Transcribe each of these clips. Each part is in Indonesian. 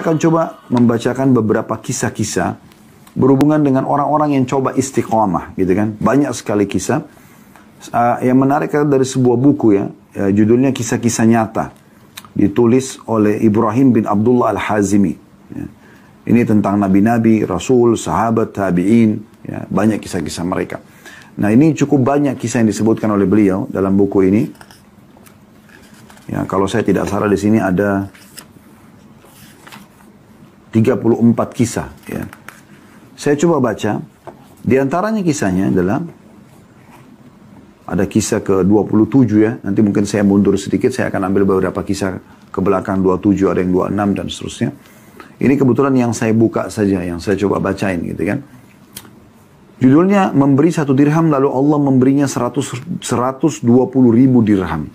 akan coba membacakan beberapa kisah-kisah berhubungan dengan orang-orang yang coba istiqamah, gitu kan. Banyak sekali kisah. Yang menarik dari sebuah buku ya, judulnya Kisah-Kisah Nyata, ditulis oleh Ibrahim bin Abdullah Al-Hazimi. Ya. Ini tentang nabi-nabi, rasul, sahabat, tabi'in, ya, banyak kisah-kisah mereka. Nah, ini cukup banyak kisah yang disebutkan oleh beliau dalam buku ini. Ya, kalau saya tidak salah di sini ada 34 kisah. Ya. Saya coba baca. Di antaranya kisahnya adalah ada kisah ke-27 ya. Nanti mungkin saya mundur sedikit. Saya akan ambil beberapa kisah ke belakang 27, ada yang 26 dan seterusnya. Ini kebetulan yang saya buka saja, yang saya coba bacain gitu kan. Judulnya memberi 1 dirham lalu Allah memberinya 120 ribu dirham.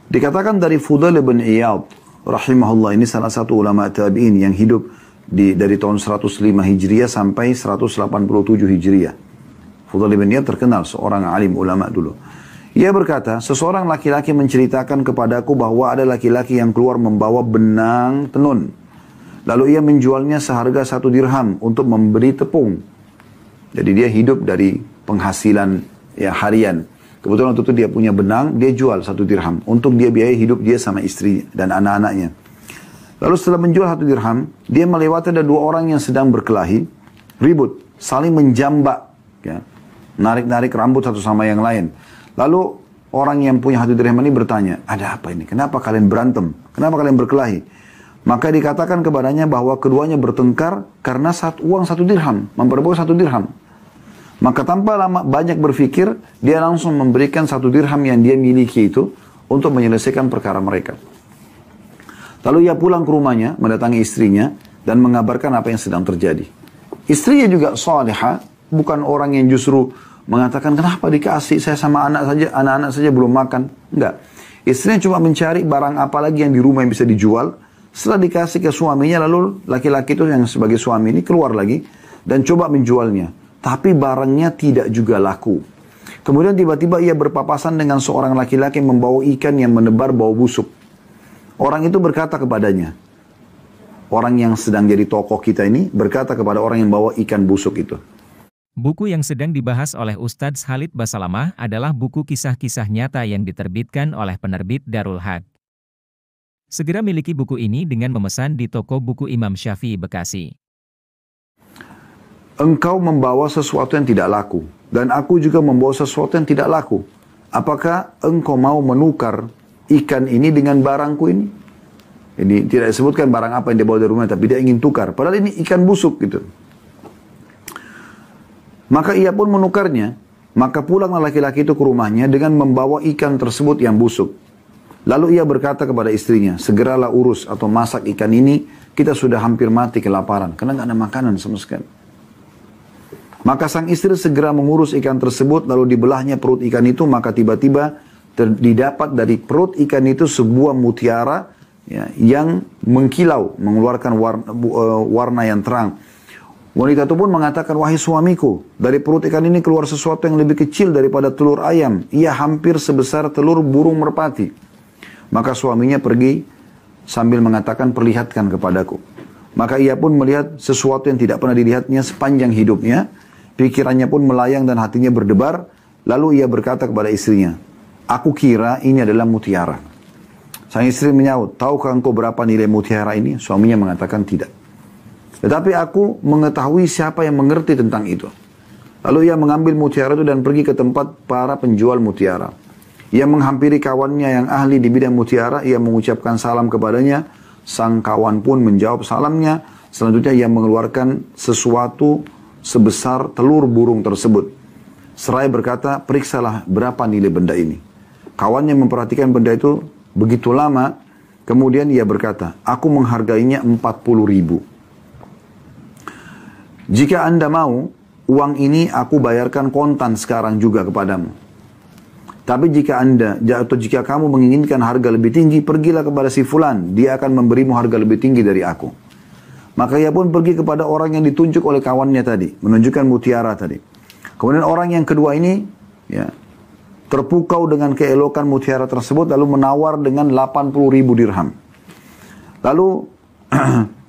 Dikatakan dari Fudail bin Iyad rahimahullah, ini salah satu ulama tabi'in yang hidup dari tahun 105 Hijriah sampai 187 Hijriah. Fudail bin Iyad terkenal seorang alim ulama dulu. Ia berkata, seseorang laki-laki menceritakan kepadaku bahwa ada laki-laki yang keluar membawa benang tenun. Lalu ia menjualnya seharga 1 dirham untuk memberi tepung. Jadi dia hidup dari penghasilan ya harian. Kebetulan waktu itu dia punya benang, dia jual 1 dirham. Untuk dia biaya hidup dia sama istri dan anak-anaknya. Lalu setelah menjual 1 dirham, dia melewati ada 2 orang yang sedang berkelahi, ribut, saling menjambak. Ya. Narik-narik rambut satu sama yang lain. Lalu orang yang punya 1 dirham ini bertanya, ada apa ini? Kenapa kalian berantem? Kenapa kalian berkelahi? Maka dikatakan kepadanya bahwa keduanya bertengkar karena uang 1 dirham, memperbuat 1 dirham. Maka tanpa lama banyak berpikir, dia langsung memberikan 1 dirham yang dia miliki itu untuk menyelesaikan perkara mereka. Lalu ia pulang ke rumahnya, mendatangi istrinya dan mengabarkan apa yang sedang terjadi. Istrinya juga salihah, bukan orang yang justru mengatakan kenapa dikasih saya sama anak-anak saja belum makan. Enggak. Istrinya cuma mencari barang apa lagi yang di rumah yang bisa dijual. Setelah dikasih ke suaminya, lalu laki-laki itu yang sebagai suami ini keluar lagi dan coba menjualnya. Tapi barangnya tidak juga laku. Kemudian tiba-tiba ia berpapasan dengan seorang laki-laki yang membawa ikan yang menebar bau busuk. Orang itu berkata kepadanya, orang yang sedang jadi tokoh kita ini berkata kepada orang yang bawa ikan busuk itu. Buku yang sedang dibahas oleh Ustadz Khalid Basalamah adalah buku kisah-kisah nyata yang diterbitkan oleh penerbit Darul Haq. Segera miliki buku ini dengan memesan di toko buku Imam Syafi'i Bekasi. Engkau membawa sesuatu yang tidak laku, dan aku juga membawa sesuatu yang tidak laku. Apakah engkau mau menukar ikan ini dengan barangku ini? Ini tidak disebutkan barang apa yang dia bawa dari rumah, tapi dia ingin tukar. Padahal ini ikan busuk gitu. Maka ia pun menukarnya. Maka pulanglah laki-laki itu ke rumahnya dengan membawa ikan tersebut yang busuk. Lalu ia berkata kepada istrinya, segeralah urus atau masak ikan ini, kita sudah hampir mati kelaparan. Karena nggak ada makanan sama sekali. Maka sang istri segera mengurus ikan tersebut, lalu dibelahnya perut ikan itu, maka tiba-tiba didapat dari perut ikan itu sebuah mutiara ya, yang mengkilau, mengeluarkan warna yang terang. Wanita itu pun mengatakan, wahai suamiku, dari perut ikan ini keluar sesuatu yang lebih kecil daripada telur ayam. Ia hampir sebesar telur burung merpati. Maka suaminya pergi sambil mengatakan, perlihatkan kepadaku. Maka ia pun melihat sesuatu yang tidak pernah dilihatnya sepanjang hidupnya. Pikirannya pun melayang dan hatinya berdebar. Lalu ia berkata kepada istrinya, aku kira ini adalah mutiara. Sang istri menyaut, tahukah engkau berapa nilai mutiara ini? Suaminya mengatakan tidak. Tetapi aku mengetahui siapa yang mengerti tentang itu. Lalu ia mengambil mutiara itu dan pergi ke tempat para penjual mutiara. Ia menghampiri kawannya yang ahli di bidang mutiara. Ia mengucapkan salam kepadanya. Sang kawan pun menjawab salamnya. Selanjutnya ia mengeluarkan sesuatu sebesar telur burung tersebut. Seraya berkata, periksalah berapa nilai benda ini. Kawannya memperhatikan benda itu begitu lama. Kemudian ia berkata, aku menghargainya 40 ribu. Jika anda mau, uang ini aku bayarkan kontan sekarang juga kepadamu. Tapi jika kamu menginginkan harga lebih tinggi, pergilah kepada si fulan. Dia akan memberimu harga lebih tinggi dari aku. Maka ia pun pergi kepada orang yang ditunjuk oleh kawannya tadi. Menunjukkan mutiara tadi. Kemudian orang yang kedua ini ya, terpukau dengan keelokan mutiara tersebut. Lalu menawar dengan 80 ribu dirham. Lalu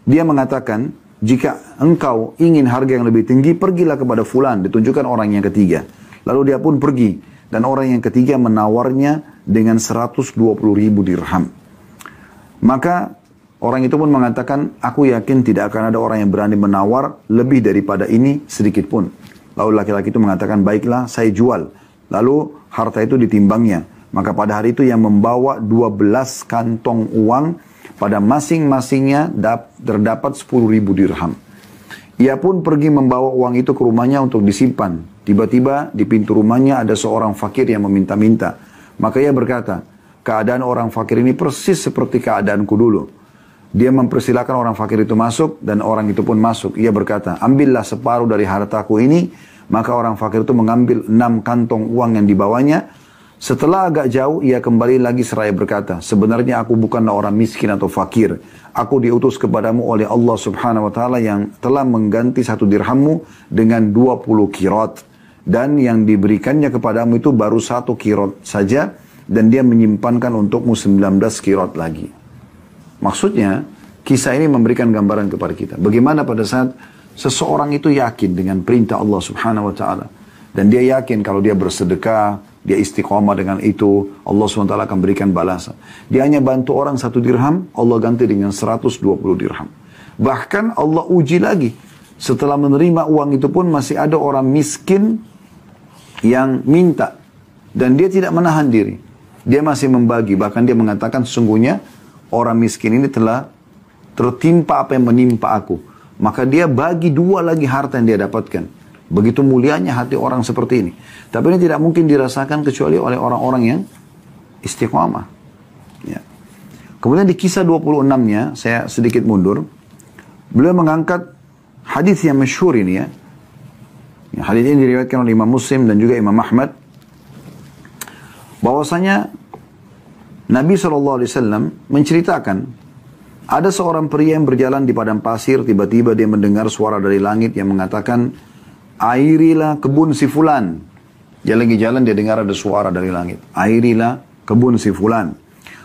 dia mengatakan, jika engkau ingin harga yang lebih tinggi, pergilah kepada fulan, ditunjukkan orang yang ketiga. Lalu dia pun pergi, dan orang yang ketiga menawarnya dengan 120.000 dirham. Maka orang itu pun mengatakan, aku yakin tidak akan ada orang yang berani menawar lebih daripada ini sedikit pun. Lalu laki-laki itu mengatakan, baiklah saya jual. Lalu harta itu ditimbangnya. Maka pada hari itu yang membawa 12 kantong uang, pada masing-masingnya terdapat 10.000 dirham. Ia pun pergi membawa uang itu ke rumahnya untuk disimpan. Tiba-tiba di pintu rumahnya ada seorang fakir yang meminta-minta. Maka ia berkata, keadaan orang fakir ini persis seperti keadaanku dulu. Dia mempersilahkan orang fakir itu masuk, dan orang itu pun masuk. Ia berkata, ambillah separuh dari hartaku ini. Maka orang fakir itu mengambil 6 kantong uang yang dibawanya. Setelah agak jauh, ia kembali lagi seraya berkata, sebenarnya aku bukanlah orang miskin atau fakir. Aku diutus kepadamu oleh Allah subhanahu wa ta'ala yang telah mengganti 1 dirhammu dengan 20 kirat. Dan yang diberikannya kepadamu itu baru 1 kirat saja, dan dia menyimpankan untukmu 19 kirat lagi. Maksudnya, kisah ini memberikan gambaran kepada kita. Bagaimana pada saat seseorang itu yakin dengan perintah Allah subhanahu wa ta'ala. Dan dia yakin kalau dia bersedekah, dia istiqamah dengan itu, Allah SWT akan berikan balasan. Dia hanya bantu orang 1 dirham, Allah ganti dengan 120 dirham. Bahkan Allah uji lagi. Setelah menerima uang itu pun masih ada orang miskin yang minta. Dan dia tidak menahan diri. Dia masih membagi. Bahkan dia mengatakan sesungguhnya orang miskin ini telah tertimpa apa yang menimpa aku. Maka dia bagi 2 lagi harta yang dia dapatkan. Begitu mulianya hati orang seperti ini. Tapi ini tidak mungkin dirasakan kecuali oleh orang-orang yang istiqamah. Ya. Kemudian di kisah 26-nya, saya sedikit mundur. Beliau mengangkat hadis yang masyhur ini ya. Hadis ini diriwayatkan oleh Imam Muslim dan juga Imam Ahmad. Bahwasanya Nabi SAW menceritakan, ada seorang pria yang berjalan di padang pasir, tiba-tiba dia mendengar suara dari langit yang mengatakan, airilah kebun si fulan. Dia lagi jalan, dia dengar ada suara dari langit. Airilah kebun si fulan.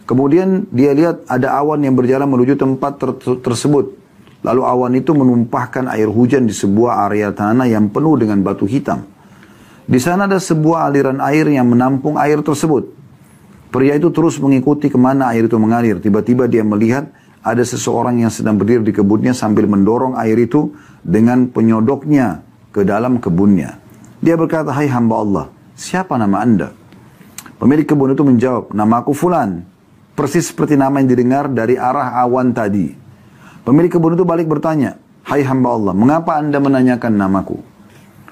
Kemudian dia lihat ada awan yang berjalan menuju tempat tersebut. Lalu awan itu menumpahkan air hujan di sebuah area tanah yang penuh dengan batu hitam. Di sana ada sebuah aliran air yang menampung air tersebut. Pria itu terus mengikuti kemana air itu mengalir. Tiba-tiba dia melihat ada seseorang yang sedang berdiri di kebunnya sambil mendorong air itu dengan penyodoknya ke dalam kebunnya. Dia berkata, hai hamba Allah, siapa nama anda? Pemilik kebun itu menjawab, nama aku Fulan. Persis seperti nama yang didengar dari arah awan tadi. Pemilik kebun itu balik bertanya, hai hamba Allah, mengapa anda menanyakan namaku?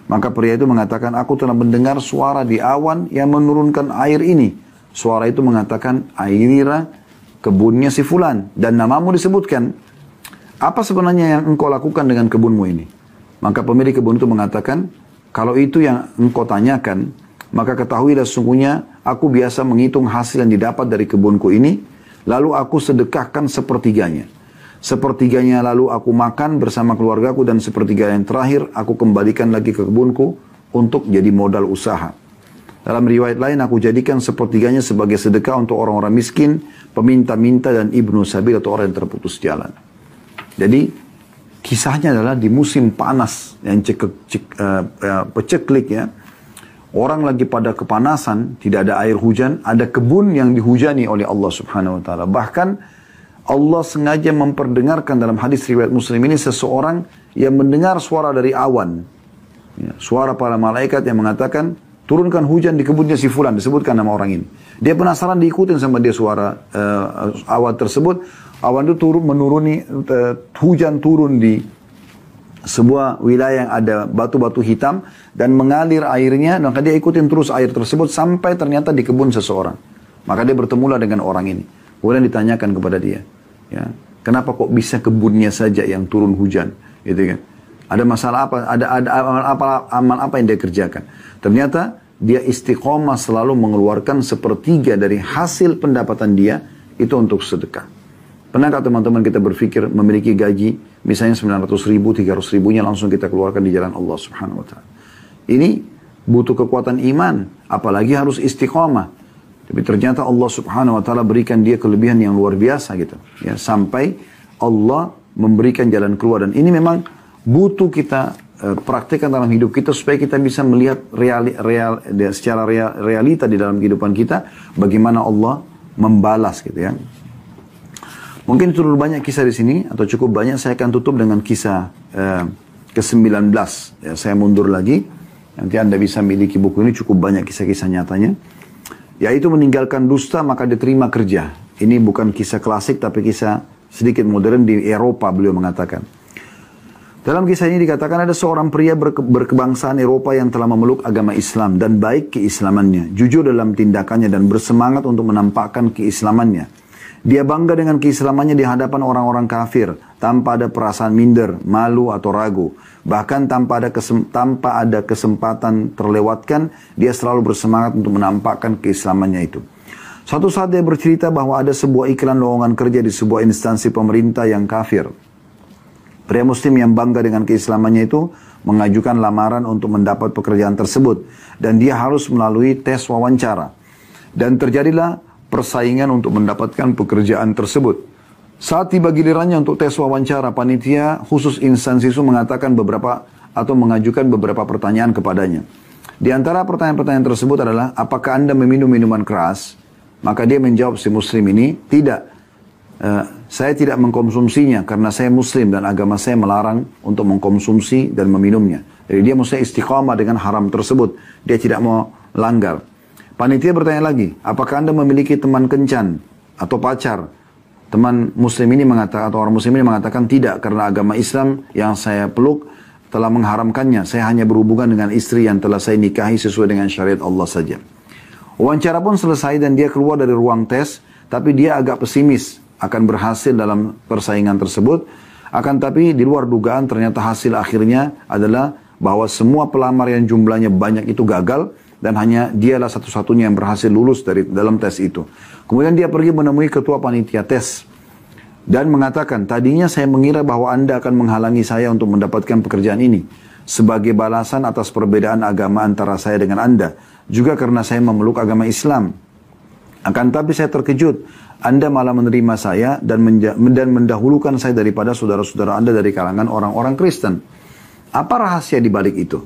Maka pria itu mengatakan, aku telah mendengar suara di awan yang menurunkan air ini. Suara itu mengatakan, airira kebunnya si Fulan. Dan namamu disebutkan. Apa sebenarnya yang engkau lakukan dengan kebunmu ini? Maka pemilik kebun itu mengatakan, kalau itu yang engkau tanyakan, maka ketahuilah sesungguhnya aku biasa menghitung hasil yang didapat dari kebunku ini, lalu aku sedekahkan sepertiganya. Sepertiganya lalu aku makan bersama keluargaku, dan sepertiga yang terakhir aku kembalikan lagi ke kebunku untuk jadi modal usaha. Dalam riwayat lain, aku jadikan sepertiganya sebagai sedekah untuk orang-orang miskin, peminta-minta, dan ibnu sabil atau orang yang terputus jalan. Jadi, kisahnya adalah di musim panas yang peceklik ya. Orang lagi pada kepanasan, tidak ada air hujan, ada kebun yang dihujani oleh Allah subhanahu wa ta'ala. Bahkan Allah sengaja memperdengarkan dalam hadis riwayat Muslim ini seseorang yang mendengar suara dari awan. Ya, suara para malaikat yang mengatakan, turunkan hujan di kebunnya si Fulan, disebutkan nama orang ini. Dia penasaran, diikutin sama dia suara awan tersebut. Awan itu hujan turun di sebuah wilayah yang ada batu-batu hitam dan mengalir airnya. Maka dia ikutin terus air tersebut sampai ternyata di kebun seseorang. Maka dia bertemulah dengan orang ini. Kemudian ditanyakan kepada dia, ya, kenapa kok bisa kebunnya saja yang turun hujan, gitu kan? Ada masalah apa? Ada amal apa yang dia kerjakan? Ternyata dia istiqomah selalu mengeluarkan sepertiga dari hasil pendapatan dia itu untuk sedekah. Pernahkah teman-teman kita berpikir memiliki gaji misalnya 900 ribu, 300 ribunya langsung kita keluarkan di jalan Allah subhanahu wa ta'ala. Ini butuh kekuatan iman, apalagi harus istiqomah. Tapi ternyata Allah subhanahu wa ta'ala berikan dia kelebihan yang luar biasa gitu. Ya, sampai Allah memberikan jalan keluar. Dan ini memang butuh kita praktekkan dalam hidup kita supaya kita bisa melihat secara realita di dalam kehidupan kita bagaimana Allah membalas gitu ya. Mungkin itu dulu banyak kisah di sini atau cukup banyak. Saya akan tutup dengan kisah ke-19. Ya, saya mundur lagi. Nanti Anda bisa miliki buku ini, cukup banyak kisah-kisah nyatanya. Yaitu meninggalkan dusta maka diterima kerja. Ini bukan kisah klasik tapi kisah sedikit modern di Eropa, beliau mengatakan. Dalam kisah ini dikatakan ada seorang pria berkebangsaan Eropa yang telah memeluk agama Islam dan baik keislamannya, jujur dalam tindakannya dan bersemangat untuk menampakkan keislamannya. Dia bangga dengan keislamannya di hadapan orang-orang kafir, tanpa ada perasaan minder, malu atau ragu. Bahkan tanpa ada kesempatan terlewatkan, dia selalu bersemangat untuk menampakkan keislamannya itu. Suatu saat dia bercerita bahwa ada sebuah iklan lowongan kerja di sebuah instansi pemerintah yang kafir. Pria muslim yang bangga dengan keislamannya itu mengajukan lamaran untuk mendapat pekerjaan tersebut. Dan dia harus melalui tes wawancara. Dan terjadilah persaingan untuk mendapatkan pekerjaan tersebut. Saat tiba gilirannya untuk tes wawancara, panitia khusus instansi itu mengatakan mengajukan beberapa pertanyaan kepadanya. Di antara pertanyaan-pertanyaan tersebut adalah, apakah Anda meminum minuman keras? Maka dia menjawab, si muslim ini, tidak. Saya tidak mengkonsumsinya karena saya muslim dan agama saya melarang untuk mengkonsumsi dan meminumnya. Jadi dia mesti istiqamah dengan haram tersebut. Dia tidak mau langgar. Panitia bertanya lagi, apakah Anda memiliki teman kencan atau pacar? Teman muslim ini mengatakan, atau orang muslim ini mengatakan tidak, karena agama Islam yang saya peluk telah mengharamkannya. Saya hanya berhubungan dengan istri yang telah saya nikahi sesuai dengan syariat Allah saja. Wawancara pun selesai dan dia keluar dari ruang tes, tapi dia agak pesimis akan berhasil dalam persaingan tersebut. Akan tapi di luar dugaan ternyata hasil akhirnya adalah bahwa semua pelamar yang jumlahnya banyak itu gagal dan hanya dialah satu-satunya yang berhasil lulus dari dalam tes itu. Kemudian dia pergi menemui ketua panitia tes dan mengatakan, tadinya saya mengira bahwa Anda akan menghalangi saya untuk mendapatkan pekerjaan ini sebagai balasan atas perbedaan agama antara saya dengan Anda, juga karena saya memeluk agama Islam. Akan tapi saya terkejut, Anda malah menerima saya dan mendahulukan saya daripada saudara-saudara Anda dari kalangan orang-orang Kristen. Apa rahasia di balik itu?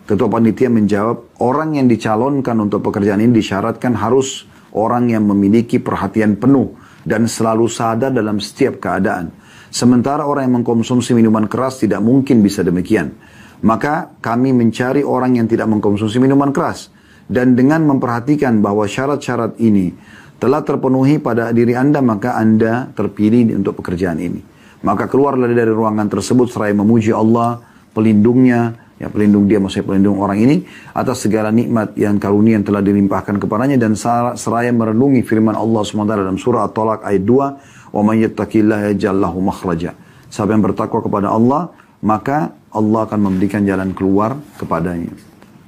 Ketua panitia menjawab, orang yang dicalonkan untuk pekerjaan ini disyaratkan harus orang yang memiliki perhatian penuh dan selalu sadar dalam setiap keadaan. Sementara orang yang mengkonsumsi minuman keras tidak mungkin bisa demikian. Maka kami mencari orang yang tidak mengkonsumsi minuman keras. Dan dengan memperhatikan bahwa syarat-syarat ini telah terpenuhi pada diri Anda, maka Anda terpilih untuk pekerjaan ini. Maka keluarlah dari ruangan tersebut seraya memuji Allah, pelindungnya, ya pelindung dia, maksudnya pelindung orang ini, atas segala nikmat yang karunia yang telah dilimpahkan kepadanya, dan seraya merenungi firman Allah SWT dalam surah At-Talaq ayat 2, وَمَنْ يَتَّقِ اللَّهَ يَجْعَلْ لَهُ مَخْرَجًا. Siapa yang bertakwa kepada Allah, maka Allah akan memberikan jalan keluar kepadanya.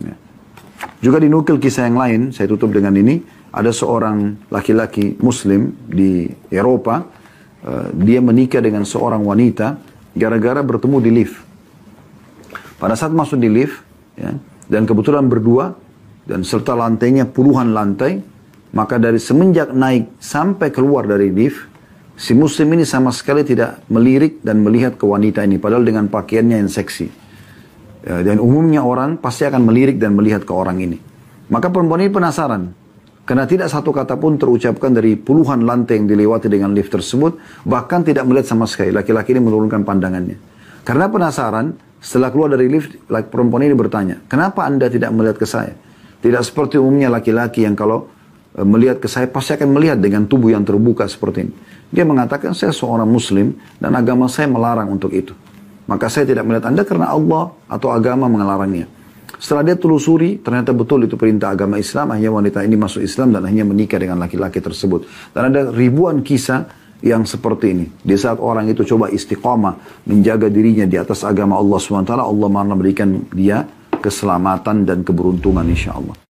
Ya. Juga dinukil kisah yang lain, saya tutup dengan ini, ada seorang laki-laki muslim di Eropa, dia menikah dengan seorang wanita gara-gara bertemu di lift. Pada saat masuk di lift, ya, dan kebetulan berdua, dan serta lantainya puluhan lantai, maka dari semenjak naik sampai keluar dari lift, si muslim ini sama sekali tidak melirik dan melihat ke wanita ini, padahal dengan pakaiannya yang seksi. Dan umumnya orang pasti akan melirik dan melihat ke orang ini. Maka perempuan ini penasaran, karena tidak satu kata pun terucapkan dari puluhan lantai yang dilewati dengan lift tersebut, bahkan tidak melihat sama sekali. Laki-laki ini menurunkan pandangannya. Karena penasaran, setelah keluar dari lift, perempuan ini bertanya, kenapa Anda tidak melihat ke saya? Tidak seperti umumnya laki-laki yang kalau melihat ke saya, pasti akan melihat dengan tubuh yang terbuka seperti ini. Dia mengatakan, saya seorang muslim dan agama saya melarang untuk itu. Maka saya tidak melihat Anda karena Allah atau agama melarangnya. Setelah dia telusuri, ternyata betul itu perintah agama Islam. Akhirnya wanita ini masuk Islam dan akhirnya menikah dengan laki-laki tersebut. Dan ada ribuan kisah yang seperti ini. Di saat orang itu coba istiqamah, menjaga dirinya di atas agama Allah SWT, Allah malah memberikan dia keselamatan dan keberuntungan insya Allah.